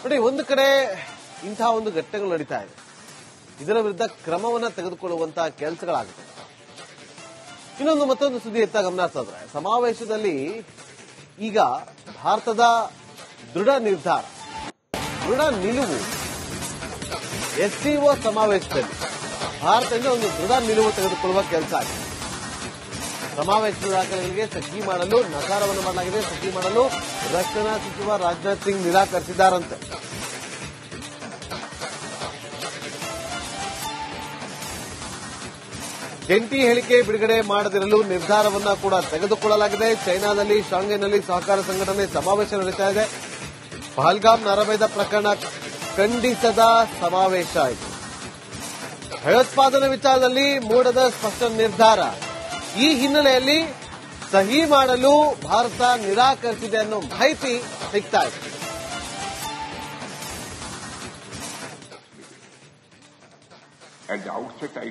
ನೋಡಿ, ಒಂದು ಕಡೆ ಇಂತಹ ಒಂದು ಘಟನೆಗಳು ನಡೀತಾ ಇದೆ. ಇದರ ವಿರುದ್ಧ ಕ್ರಮವನ್ನ ತೆಗೆದುಕೊಳ್ಳುವಂತಹ ಕೆಲಸಗಳಾಗುತ್ತೆ. ಇನ್ನೊಂದು ಮತ್ತೊಂದು ಸುದ್ದಿ ಎತ್ತ ಗಮನ ಹರಿಸಿದ್ರೆ, ಸಮಾವೇಶದಲ್ಲಿ ಈಗ ಭಾರತದ ದೃಢ ನಿರ್ಧಾರ, ದೃಢ ನಿಲುವು, ಎಸ್ಸಿಒ ಸಮಾವೇಶದಲ್ಲಿ ಭಾರತದಿಂದ ಒಂದು ದೃಢ ನಿಲುವು ತೆಗೆದುಕೊಳ್ಳುವ ಕೆಲಸ ಆಗಿದೆ. ಸಮಾವೇಶದ ದಾಖಲೆಗಳಿಗೆ ಸಹಿ ಮಾಡಲು ನಕಾರವನ್ನು ಮಾಡಲಾಗಿದೆ. ಸಹಿ ಮಾಡಲು ರಕ್ಷಣಾ ಸಚಿವ ರಾಜನಾಥ್ ಸಿಂಗ್ ನಿರಾಕರಿಸಿದ್ದಾರಂತೆ. ಜಂಟಿ ಹೇಳಿಕೆ ಬಿಡುಗಡೆ ಮಾಡದಿರಲು ನಿರ್ಧಾರವನ್ನ ಕೂಡ ತೆಗೆದುಕೊಳ್ಳಲಾಗಿದೆ. ಚೈನಾದಲ್ಲಿ ಶಾಂಘೈನಲ್ಲಿ ಸಹಕಾರ ಸಂಘಟನೆ ಸಮಾವೇಶ ನಡೆಯುತ್ತಾ ಇದೆ. ಪಹಲ್ಗಾಮ್ ನರಮೇಧ ಪ್ರಕರಣ ಖಂಡಿಸದ ಸಮಾವೇಶ ಆಯಿತು. ಭಯೋತ್ಪಾದನೆ ವಿಚಾರದಲ್ಲಿ ಮೂಡದ ಸ್ಪಷ್ಟ ನಿರ್ಧಾರ. ಈ ಹಿನ್ನೆಲೆಯಲ್ಲಿ ಸಹಿ ಮಾಡಲು ಭಾರತ ನಿರಾಕರಿಸಿದೆ ಅನ್ನೋ ಮಾಹಿತಿ ಸಿಗ್ತಾ ಇದೆ. At the outset, I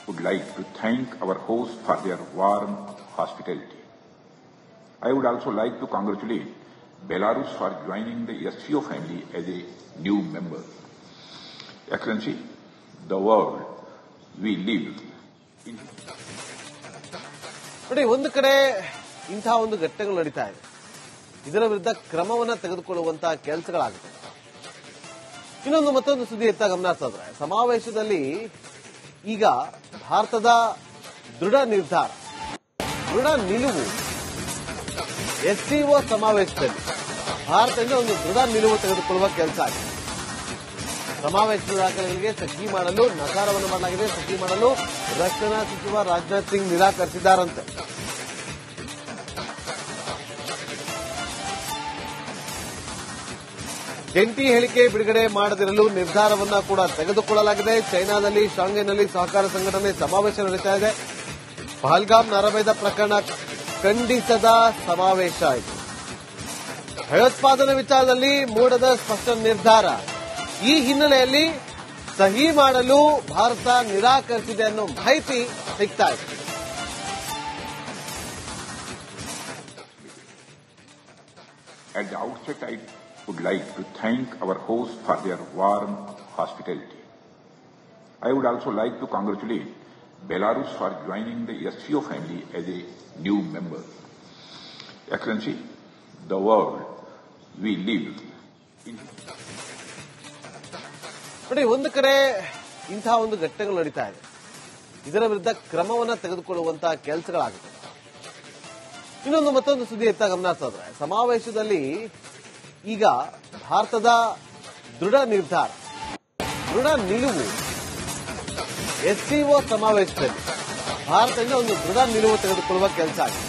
would like to thank our hosts for their warm hospitality. I would also like to congratulate Belarus for joining the SCO family as a new member. Excellency, the world we live in. ನೋಡಿ, ಒಂದು ಕಡೆ ಇಂತಹ ಒಂದು ಘಟನೆಗಳು ನಡೀತಾ ಇದೆ. ಇದರ ವಿರುದ್ಧ ಕ್ರಮವನ್ನ ತೆಗೆದುಕೊಳ್ಳುವಂತಹ ಕೆಲಸಗಳಾಗುತ್ತೆ. ಇನ್ನೊಂದು ಮತ್ತೊಂದು ಸುದ್ದಿ ಎತ್ತ ಗಮನ ಹರಿಸಿದ್ರೆ, ಸಮಾವೇಶದಲ್ಲಿ ಈಗ ಭಾರತದ ದೃಢ ನಿರ್ಧಾರ, ದೃಢ ನಿಲುವು, ಎಸ್ಸಿಒ ಸಮಾವೇಶದಲ್ಲಿ ಭಾರತದಿಂದ ಒಂದು ದೃಢ ನಿಲುವು ತೆಗೆದುಕೊಳ್ಳುವ ಕೆಲಸ ಆಗಿದೆ. ಸಮಾವೇಶದ ದಾಖಲೆಗಳಿಗೆ ಸಹಿ ಮಾಡಲು ನಕಾರವನ್ನು ಮಾಡಲಾಗಿದೆ. ಸಹಿ ಮಾಡಲು ರಕ್ಷಣಾ ಸಚಿವ ರಾಜನಾಥ್ ಸಿಂಗ್ ನಿರಾಕರಿಸಿದ್ದಾರಂತೆ. ಜಂಟಿ ಹೇಳಿಕೆ ಬಿಡುಗಡೆ ಮಾಡದಿರಲು ನಿರ್ಧಾರವನ್ನ ಕೂಡ ತೆಗೆದುಕೊಳ್ಳಲಾಗಿದೆ. ಚೈನಾದಲ್ಲಿ ಶಾಂಘೈನಲ್ಲಿ ಸಹಕಾರ ಸಂಘಟನೆ ಸಮಾವೇಶ ನಡೆಯುತ್ತಾ ಇದೆ. ಪಹಲ್ಗಾಮ್ ನರಮೇಧ ಪ್ರಕರಣ ಖಂಡಿಸದ ಸಮಾವೇಶ ಆಯಿತು. ಭಯೋತ್ಪಾದನೆ ವಿಚಾರದಲ್ಲಿ ಮೂಡದ ಸ್ಪಷ್ಟ ನಿರ್ಧಾರ. ಈ ಹಿನ್ನೆಲೆಯಲ್ಲಿ ಸಹಿ ಮಾಡಲು ಭಾರತ ನಿರಾಕರಿಸಿದೆ ಅನ್ನೋ ಮಾಹಿತಿ ಸಿಗ್ತಾ ಇದೆ. At the outset, I would like to thank our hosts for their warm hospitality. I would also like to congratulate Belarus for joining the SCO family as a new member. Excellency, the world we live in. ನೋಡಿ, ಒಂದು ಕಡೆ ಇಂತಹ ಒಂದು ಘಟನೆಗಳು ನಡೀತಾ ಇದೆ. ಇದರ ವಿರುದ್ಧ ಕ್ರಮವನ್ನ ತೆಗೆದುಕೊಳ್ಳುವಂತಹ ಕೆಲಸಗಳಾಗುತ್ತೆ. ಇನ್ನೊಂದು ಮತ್ತೊಂದು ಸುದ್ದಿ ಎತ್ತ ಗಮನ ಹರಿಸಿದ್ರೆ, ಸಮಾವೇಶದಲ್ಲಿ ಈಗ ಭಾರತದ ದೃಢ ನಿರ್ಧಾರ, ದೃಢ ನಿಲುವು, ಎಸ್ಸಿಒ ಸಮಾವೇಶದಲ್ಲಿ ಭಾರತದಿಂದ ಒಂದು ದೃಢ ನಿಲುವು ತೆಗೆದುಕೊಳ್ಳುವ ಕೆಲಸ ಆಗಿದೆ.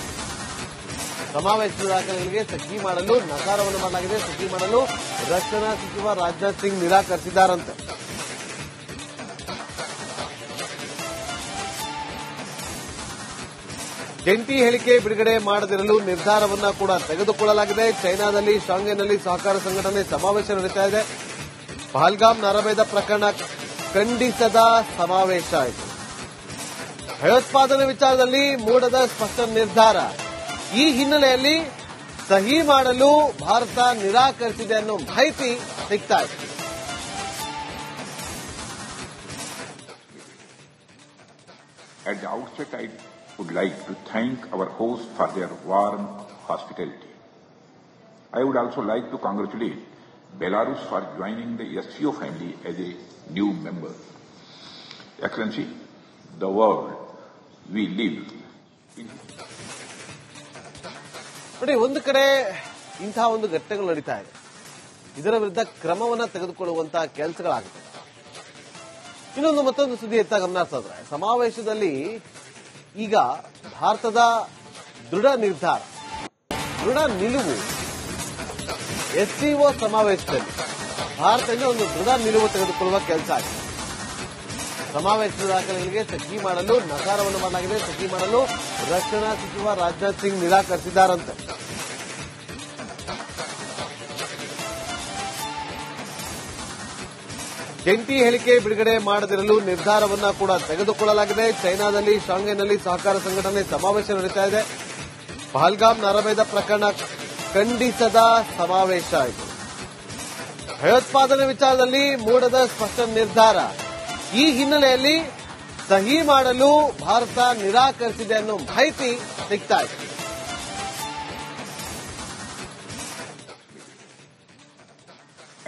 ಸಮಾವೇಶದ ದಾಖಲೆಗಳಿಗೆ ಸಹಿ ಮಾಡಲು ನಕಾರವನ್ನು ಮಾಡಲಾಗಿದೆ. ಸಹಿ ಮಾಡಲು ರಕ್ಷಣಾ ಸಚಿವ ರಾಜನಾಥ್ ಸಿಂಗ್ ನಿರಾಕರಿಸಿದ್ದಾರಂತೆ. ಜಂಟಿ ಹೇಳಿಕೆ ಬಿಡುಗಡೆ ಮಾಡದಿರಲು ನಿರ್ಧಾರವನ್ನ ಕೂಡ ತೆಗೆದುಕೊಳ್ಳಲಾಗಿದೆ. ಚೈನಾದಲ್ಲಿ ಶಾಂಘೈನಲ್ಲಿ ಸಹಕಾರ ಸಂಘಟನೆ ಸಮಾವೇಶ ನಡೆಯುತ್ತಾ ಇದೆ. ಪಹಲ್ಗಾಮ್ ನರಮೇಧ ಪ್ರಕರಣ ಖಂಡಿಸದ ಸಮಾವೇಶ ಆಯಿತು. ಭಯೋತ್ಪಾದನೆ ವಿಚಾರದಲ್ಲಿ ಮೂಡದ ಸ್ಪಷ್ಟ ನಿರ್ಧಾರ. ಈ ಹಿನ್ನೆಲೆಯಲ್ಲಿ ಸಹಿ ಮಾಡಲು ಭಾರತ ನಿರಾಕರಿಸಿದೆ ಅನ್ನೋ ಮಾಹಿತಿ ಸಿಗ್ತಾ ಇದೆ. At the outset, I would like to thank our hosts for their warm hospitality. I would also like to congratulate Belarus for joining the SCO family as a new member. Excellency, the world we live in. ನೋಡಿ, ಒಂದು ಕಡೆ ಇಂತಹ ಒಂದು ಘಟನೆಗಳು ನಡೀತಾ ಇದೆ. ಇದರ ವಿರುದ್ಧ ಕ್ರಮವನ್ನ ತೆಗೆದುಕೊಳ್ಳುವಂತಹ ಕೆಲಸಗಳಾಗುತ್ತೆ. ಇನ್ನೊಂದು ಮತ್ತೊಂದು ಸುದ್ದಿ ಎತ್ತ ಗಮನ ಹರಿಸಿದ್ರೆ, ಸಮಾವೇಶದಲ್ಲಿ ಈಗ ಭಾರತದ ದೃಢ ನಿರ್ಧಾರ, ದೃಢ ನಿಲುವು, ಎಸ್ಸಿಒ ಸಮಾವೇಶದಲ್ಲಿ ಭಾರತದಿಂದ ಒಂದು ದೃಢ ನಿಲುವು ತೆಗೆದುಕೊಳ್ಳುವ ಕೆಲಸ ಆಗಿದೆ. ಸಮಾವೇಶದ ದಾಖಲೆಗಳಿಗೆ ಸಹಿ ಮಾಡಲು ನಕಾರವನ್ನು ಮಾಡಲಾಗಿದೆ. ಸಹಿ ಮಾಡಲು ರಕ್ಷಣಾ ಸಚಿವ ರಾಜನಾಥ್ ಸಿಂಗ್ ನಿರಾಕರಿಸಿದ್ದಾರಂತೆ. ಜಂಟಿ ಹೇಳಿಕೆ ಬಿಡುಗಡೆ ಮಾಡದಿರಲು ನಿರ್ಧಾರವನ್ನ ಕೂಡ ತೆಗೆದುಕೊಳ್ಳಲಾಗಿದೆ. ಚೈನಾದಲ್ಲಿ ಶಾಂಘೈನಲ್ಲಿ ಸಹಕಾರ ಸಂಘಟನೆ ಸಮಾವೇಶ ನಡೆಯುತ್ತಾ ಇದೆ. ಪಹಲ್ಗಾಮ್ ನರಮೇಧ ಪ್ರಕರಣ ಖಂಡಿಸದ ಸಮಾವೇಶ ಆಯಿತು. ಭಯೋತ್ಪಾದನೆ ವಿಚಾರದಲ್ಲಿ ಮೂಡದ ಸ್ಪಷ್ಟ ನಿರ್ಧಾರ. ಈ ಹಿನ್ನೆಲೆಯಲ್ಲಿ ಸಹಿ ಮಾಡಲು ಭಾರತ ನಿರಾಕರಿಸಿದೆ ಅನ್ನೋ ಮಾಹಿತಿ ಸಿಗ್ತಾ ಇದೆ.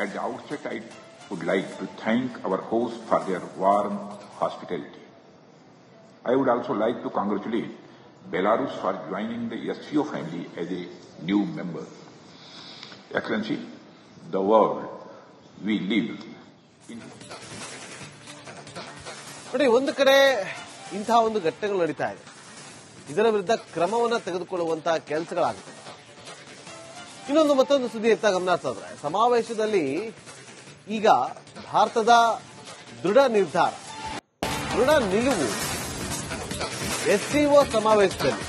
At the outset, I would like to thank our host for their warm hospitality. I would also like to congratulate Belarus for joining the SCO family as a new member. Excellency, the world we live in. ನೋಡಿ, ಒಂದು ಕಡೆ ಇಂತಹ ಒಂದು ಘಟನೆಗಳು ನಡೀತಾ ಇದೆ. ಇದರ ವಿರುದ್ಧ ಕ್ರಮವನ್ನು ತೆಗೆದುಕೊಳ್ಳುವಂತಹ ಕೆಲಸಗಳಾಗುತ್ತೆ. ಇನ್ನೊಂದು ಮತ್ತೊಂದು ಸುದ್ದಿ ಎತ್ತ ಗಮನ ಹರಿಸಿದ್ರೆ, ಸಮಾವೇಶದಲ್ಲಿ ಈಗ ಭಾರತದ ದೃಢ ನಿರ್ಧಾರ, ದೃಢ ನಿಲುವು, SCO ಸಮಾವೇಶದಲ್ಲಿ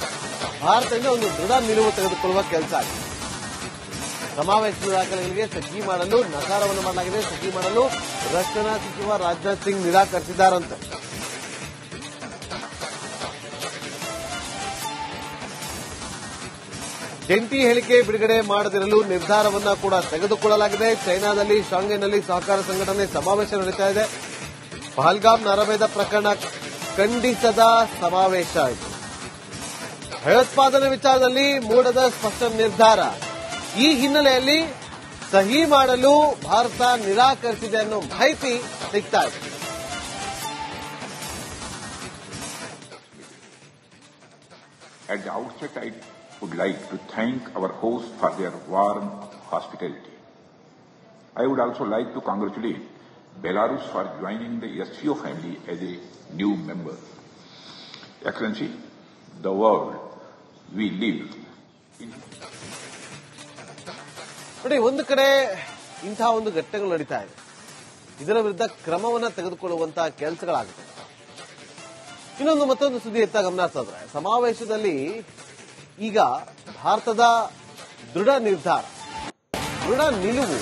ಭಾರತದಿಂದ ಒಂದು ದೃಢ ನಿಲುವು ತೆಗೆದುಕೊಳ್ಳುವ ಕೆಲಸ ಆಗಿದೆ. ಸಮಾವೇಶದ ದಾಖಲೆಗಳಿಗೆ ಸಹಿ ಮಾಡಲು ನಕಾರವನ್ನು ಮಾಡಲಾಗಿದೆ. ಸಹಿ ಮಾಡಲು ರಕ್ಷಣಾ ಸಚಿವ ರಾಜನಾಥ್ ಸಿಂಗ್ ನಿರಾಕರಿಸಿದ್ದಾರಂತೆ. ಜಂಟಿ ಹೇಳಿಕೆ ಬಿಡುಗಡೆ ಮಾಡದಿರಲು ನಿರ್ಧಾರವನ್ನ ಕೂಡ ತೆಗೆದುಕೊಳ್ಳಲಾಗಿದೆ. ಚೈನಾದಲ್ಲಿ ಶಾಂಘೈನಲ್ಲಿ ಸಹಕಾರ ಸಂಘಟನೆ ಸಮಾವೇಶ ನಡೀತಾ ಇದೆ. ಪಹಲ್ಗಾಮ್ ನರಮೇಧ ಪ್ರಕರಣ ಖಂಡಿಸದ ಸಮಾವೇಶ ಇದು. ಭಯೋತ್ಪಾದನೆ ವಿಚಾರದಲ್ಲಿ ಮೂಡದ ಸ್ಪಷ್ಟ ನಿರ್ಧಾರ. ಈ ಹಿನ್ನೆಲೆಯಲ್ಲಿ ಸಹಿ ಮಾಡಲು ಭಾರತ ನಿರಾಕರಿಸಿದೆ ಅನ್ನೋ ಮಾಹಿತಿ ಸಿಗ್ತಾ ಇದೆ. At the outset, I would like to thank our host for their warm hospitality. I would also like to congratulate Belarus for joining the SCO family as a new member. Excellency, the world we live in. ನೋಡಿ, ಒಂದು ಕಡೆ ಇಂತಹ ಒಂದು ಘಟನೆಗಳು ನಡೀತಾ ಇದೆ. ಇದರ ವಿರುದ್ಧ ಕ್ರಮವನ್ನು ತೆಗೆದುಕೊಳ್ಳುವಂತಹ ಕೆಲಸಗಳಾಗುತ್ತೆ. ಇನ್ನೊಂದು ಮತ್ತೊಂದು ಸುದ್ದಿ ಎತ್ತ ಗಮನ ಹರಿಸಿದ್ರೆ, ಸಮಾವೇಶದಲ್ಲಿ ಈಗ ಭಾರತದ ದೃಢ ನಿರ್ಧಾರ, ದೃಢ ನಿಲುವು,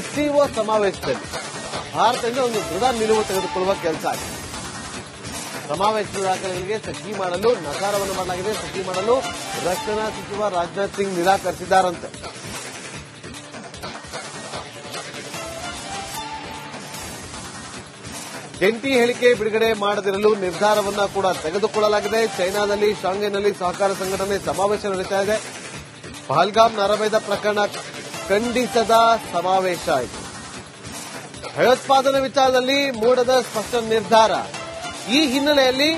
SCO ಸಮಾವೇಶದಲ್ಲಿ ಭಾರತದಿಂದ ಒಂದು ದೃಢ ನಿಲುವು ತೆಗೆದುಕೊಳ್ಳುವ ಕೆಲಸ ಆಗಿದೆ. ಸಮಾವೇಶದ ದಾಖಲೆಗಳಿಗೆ ಸಹಿ ಮಾಡಲು ನಕಾರವನ್ನು ಮಾಡಲಾಗಿದೆ. ಸಹಿ ಮಾಡಲು ರಕ್ಷಣಾ ಸಚಿವ ರಾಜನಾಥ್ ಸಿಂಗ್ ನಿರಾಕರಿಸಿದ್ದಾರಂತೆ. ಜಂಟಿ ಹೇಳಿಕೆ ಬಿಡುಗಡೆ ಮಾಡದಿರಲು ನಿರ್ಧಾರವನ್ನ ಕೂಡ ತೆಗೆದುಕೊಳ್ಳಲಾಗಿದೆ. ಚೈನಾದಲ್ಲಿ ಶಾಂಘೈನಲ್ಲಿ ಸಹಕಾರ ಸಂಘಟನೆ ಸಮಾವೇಶ ನಡೀತಾ ಇದೆ. ಪಹಲ್ಗಾಮ್ ನರಮೇಧ ಪ್ರಕರಣ ಖಂಡಿಸದ ಸಮಾವೇಶ ಇದು. ಭಯೋತ್ಪಾದನೆ ವಿಚಾರದಲ್ಲಿ ಮೂಡದ ಸ್ಪಷ್ಟ ನಿರ್ಧಾರ. ಈ ಹಿನ್ನೆಲೆಯಲ್ಲಿ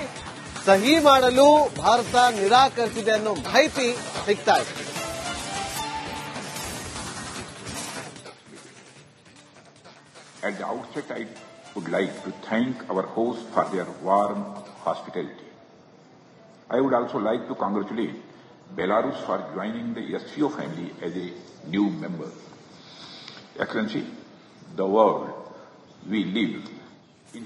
ಸಹಿ ಮಾಡಲು ಭಾರತ ನಿರಾಕರಿಸಿದೆ ಅನ್ನೋ ಮಾಹಿತಿ ಸಿಗ್ತಾ ಇದೆ. At the outset, I would like to thank our host for their warm hospitality. I would also like to congratulate Belarus for joining the SCO family as a new member. Excellency, the world we live in.